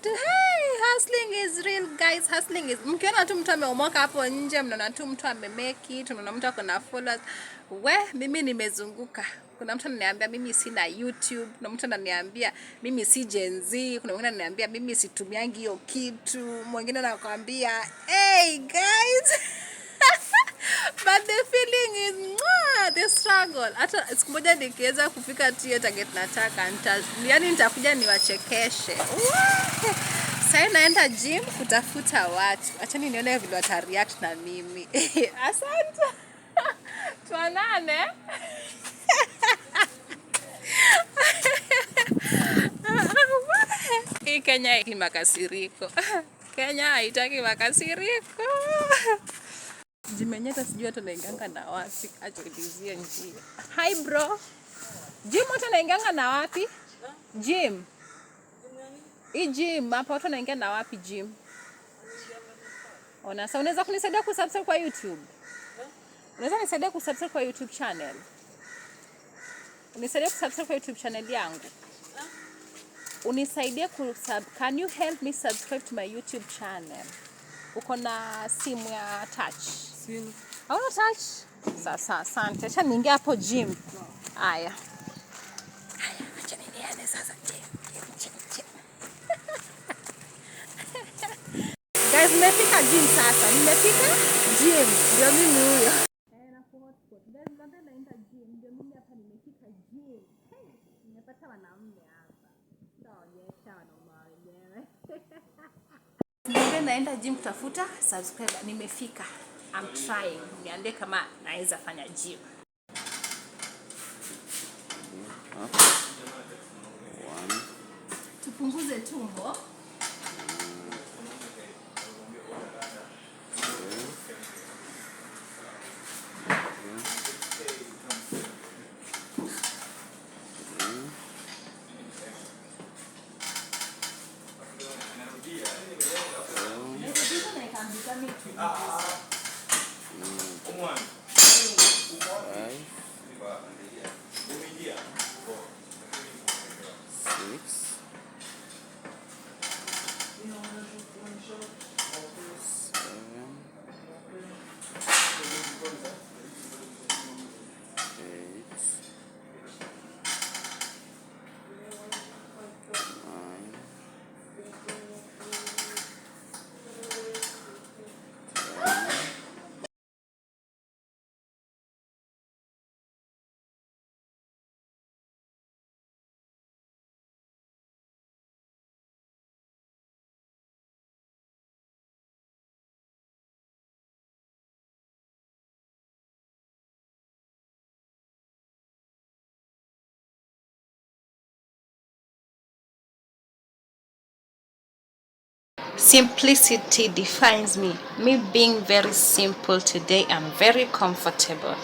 have to, hey, hustling is real guys, hustling is, mkiona tu mtu ameomoka hapo nje, mnaona tu mtu amemake it, mnaona mtu akona followers. Mimi nimezunguka. Kuna mtu ananiambia mimi sina YouTube, kuna mtu ananiambia mimi si Gen Z, kuna mwingine ananiambia mimi situmiangi hiyo kitu, mwingine anakuambia hey guys. But the feeling is the struggle. Hata siku moja nikiweza kufika hiyo target nataka, yani nitakuja niwachekeshe. Sasa naenda gym kutafuta watu. Achani nione vile wata react na mimi. Asante. Tuonane. Hii Kenya ni makasiriko. Kenya haitaki makasiriko. Jimenyeta sijui hata nainganga na wapi. Acha niulizie njia. Hi bro. Gym hata nainganga na wapi? Gym. Hii gym hapa watu naingia na wapi gym? Ona, sasa unaweza kunisaidia kusubscribe kwa YouTube? Unaweza nisaidia kusubscribe kwa YouTube channel? Unisaidie kusubscribe kwa YouTube channel yangu? Unisaidie can you help me subscribe to my YouTube channel? Uko na simu ya touch? Sina. Hauna touch? Sasa asante. Acha niingie hapo gym. Haya. Acha niende sasa gym. Guys, nimefika gym sasa. Nimefika gym. Ndio mimi huyo. Na kwa hotspot. Guys, ndio naenda gym. Ndio mimi hapa nimefika gym. Nimepata wanaume hapa. Taonyesha wanaume wenyewe. Ndio naenda gym kutafuta subscriber. Nimefika. I'm trying. Niambie kama naweza fanya gym. Tupunguze tumbo. Simplicity defines me. Me being very simple today, I'm very comfortable.